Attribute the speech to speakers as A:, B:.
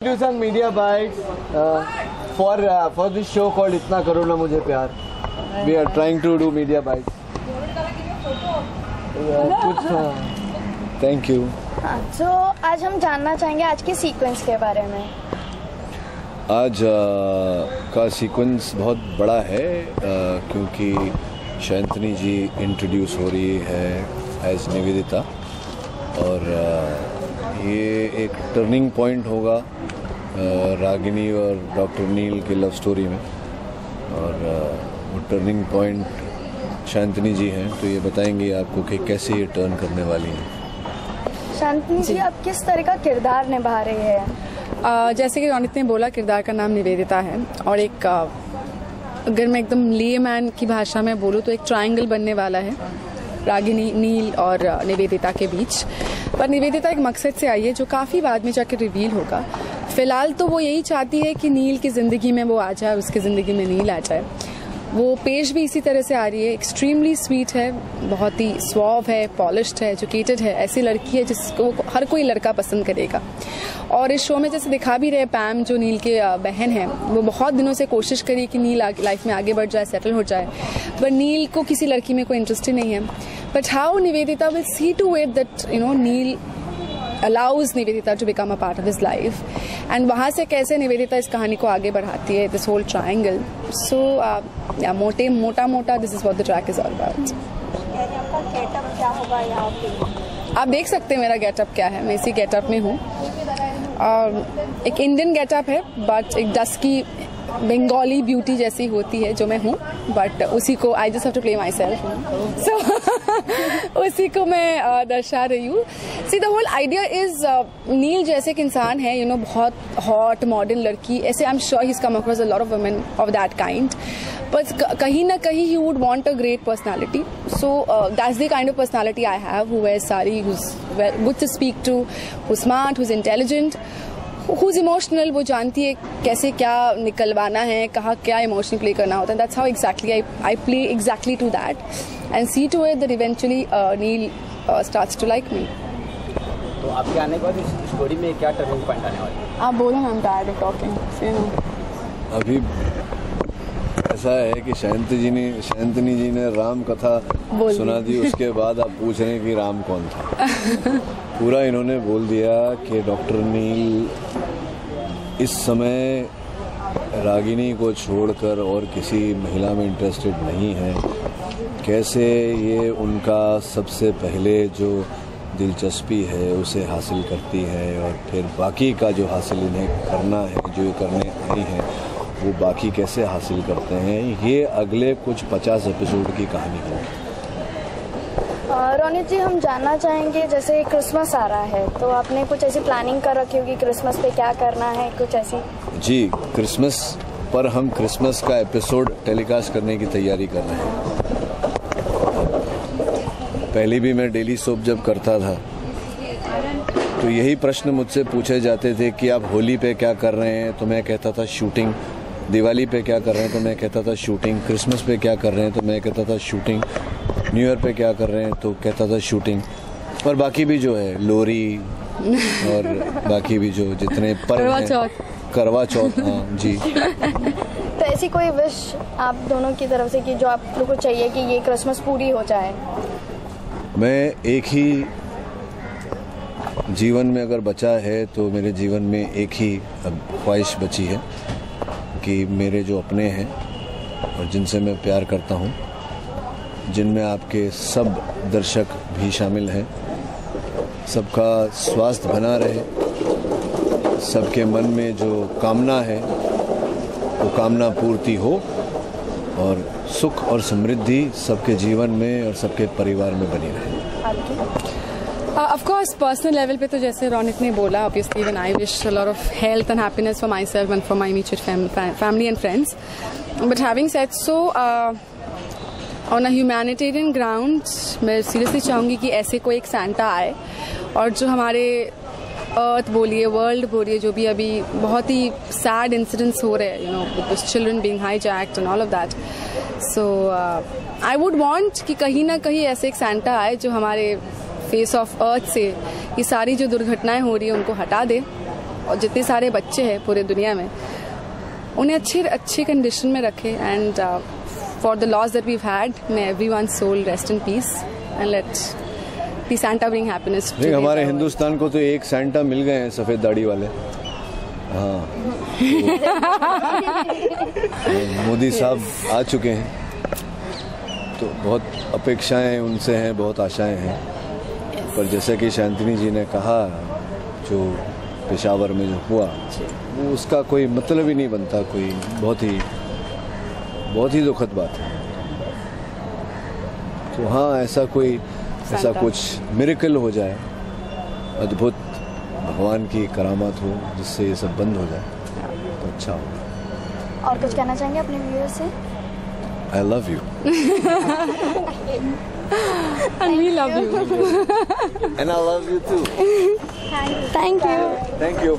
A: Do some media bites for this show called इतना करो ना मुझे प्यार. We are trying to do media bites. Thank you.
B: तो आज हम जानना चाहेंगे आज के सीक्वेंस के बारे में.
C: आज का सीक्वेंस बहुत बड़ा है क्योंकि शैंतनी जी इंट्रोड्यूस हो रही है एज निवेदिता और ये एक टर्निंग पॉइंट होगा रागिनी और डॉक्टर नील की लव स्टोरी में और वो टर्निंग पॉइंट शैंतनी जी हैं तो ये बताएंगी आपको कि कैसे ये टर्न करने वाली हैं.
B: शैंतनी जी आप किस तरह का किरदार निभा रही है?
D: जैसे कि रौनित ने बोला किरदार का नाम निवेदिता है और एक अगर मैं एकदम लेमैन की भाषा में बोलूँ तो एक ट्रायंगल बनने वाला है रागिनी नील और निवेदिता के बीच. पर निवेदिता एक मकसद से आई है जो काफ़ी बाद में जाकर रिवील होगा. फिलहाल तो वो यही चाहती है कि नील की ज़िंदगी में वो आ जाए, उसकी ज़िंदगी में नील आ जाए. वो पेश भी इसी तरह से आ रही है. एक्सट्रीमली स्वीट है, बहुत ही स्वॉव है, पॉलिश्ड है, एजुकेटेड है. ऐसी लड़की है जिसको हर कोई लड़का पसंद करेगा. और इस शो में जैसे दिखा भी रहे पैम जो नील के बहन है वो बहुत दिनों से कोशिश करी कि नील लाइफ में आगे बढ़ जाए, सेटल हो जाए. पर नील को किसी लड़की में कोई इंटरेस्ट ही नहीं है. But how Nivedita will see to it that Neel allows Nivedita to become a part of his life and वहाँ से कैसे निवेदिता इस कहानी को आगे बढ़ाती है, this whole triangle. So मोटा this is what the track is all about.
B: आपका गेटअप क्या होगा यहाँ पे?
D: आप देख सकते हैं मेरा गेटअप क्या है. मैं इसी गेटअप में हूँ और एक इंडियन गेटअप है बट एक डस्की बंगाली ब्यूटी जैसी होती है जो मैं हूँ. बट उसी को I just have to play myself so उसी को मैं दर्शा रही हूँ. See the whole idea is Neel जैसे एक इंसान है बहुत हॉट मॉडर्न लड़की ऐसे. I am sure he is come across a lot of women of that kind but कहीं ना कहीं he would want a great personality. So that's the kind of personality I have who wears sari, who's good to speak to, who's smart, who's intelligent, who's emotional. वो जानती है कैसे क्या निकलवाना है, कहाँ क्या इमोशन प्ले करना होता है. That's how exactly I play exactly to that and see to it that eventually Neil starts to like me.
E: तो आपके आने के बाद इस स्टोरी में क्या टर्निंग पॉइंट आने वाला है?
D: आप बोलो. I'm tired of talking.
C: अभी ऐसा है कि शैंतनी जी ने राम कथा सुना दी उसके बाद आप पूछ रहे हैं कि राम कौन था. पूरा इन्होंने बोल दिया कि डॉक्टर नील इस समय रागिनी को छोड़कर और किसी महिला में इंटरेस्टेड नहीं है. कैसे ये उनका सबसे पहले जो दिलचस्पी है उसे हासिल करती है और फिर बाकी का जो हासिल इन्हें करना है, जो ये करने आई हैं वो बाकी कैसे हासिल करते हैं. ये अगले कुछ 50 एपिसोड की कहानी होगी.
B: रोनित जी हम जानना चाहेंगे जैसे क्रिसमस आ रहा है तो आपने कुछ ऐसी प्लानिंग कर रखी होगी क्रिसमस पे क्या करना है कुछ ऐसी?
C: जी, क्रिसमस पर हम क्रिसमस का एपिसोड टेलीकास्ट करने की तैयारी कर रहे हैं. पहले भी मैं डेली सोप जब करता था तो यही प्रश्न मुझसे पूछे जाते थे कि आप होली पे क्या कर रहे हैं तो मैं कहता था शूटिंग. दिवाली पे क्या कर रहे हैं तो मैं कहता था शूटिंग. क्रिसमस पे क्या कर रहे हैं तो मैं कहता था शूटिंग. न्यू ईयर पे क्या कर रहे हैं तो कहता था शूटिंग. और बाकी भी जो है लोरी और बाकी भी जो जितने पर्व हैं, करवा चौथ. हाँ जी.
B: तो ऐसी कोई विश आप दोनों की तरफ से कि जो आप लोगों को चाहिए कि ये क्रिसमस पूरी हो जाए?
C: मैं एक ही जीवन में अगर बचा है तो मेरे जीवन में एक ही ख्वाहिश बची है कि मेरे जो अपने हैं और जिनसे मैं प्यार करता हूँ, जिनमें आपके सब दर्शक भी शामिल हैं, सबका स्वास्थ्य बना रहे. सबके मन में जो कामना है वो कामना पूर्ति हो और सुख और समृद्धि सबके जीवन में और सबके परिवार में बनी रहे.
D: Of course, personal level पे तो जैसे रौनित ने बोला, obviously when I wish a lot of health and happiness for myself and for my immediate family and friends. But having said so, on a humanitarian ground, मैं seriously चाहूँगी कि ऐसे कोई एक Santa आए और जो हमारे अर्थ बोलिए, वर्ल्ड बोलिए, जो भी अभी बहुत ही सैड इंसिडेंट्स हो रहे हैं, with those children being hijacked and all of that. So I would want कि कहीं ना कहीं ऐसे एक Santa आए जो हमारे फेस ऑफ अर्थ से ये सारी जो दुर्घटनाएं हो रही है उनको हटा दे और जितने सारे बच्चे हैं पूरे दुनिया में, उन्हें अच्छे कंडीशन में रखे। And for the loss that we had, may everyone's soul rest in peace and let the Santa bring happiness to
C: हमारे
D: the world.
C: हिंदुस्तान को तो एक सेंटा मिल गए हैं सफेद दाढ़ी वाले। हाँ, तो मोदी साहब आ चुके हैं, तो बहुत अपेक्षाएं उनसे हैं, बहुत आशाएं हैं। पर जैसा कि शांतिनी जी ने कहा, जो पेशावर में जो हुआ वो उसका कोई मतलब ही नहीं बनता, कोई बहुत ही दुखद बात है। तो हाँ, ऐसा कुछ मिरेकल हो जाए, अद्भुत भगवान की करामात हो जिससे ये सब बंद हो जाए तो अच्छा हो।
B: और कुछ कहना चाहेंगे अपने व्यूअर्स से?
C: I love you.
D: And we love you.
C: And I love you too.
B: Thank you.
C: Thank you.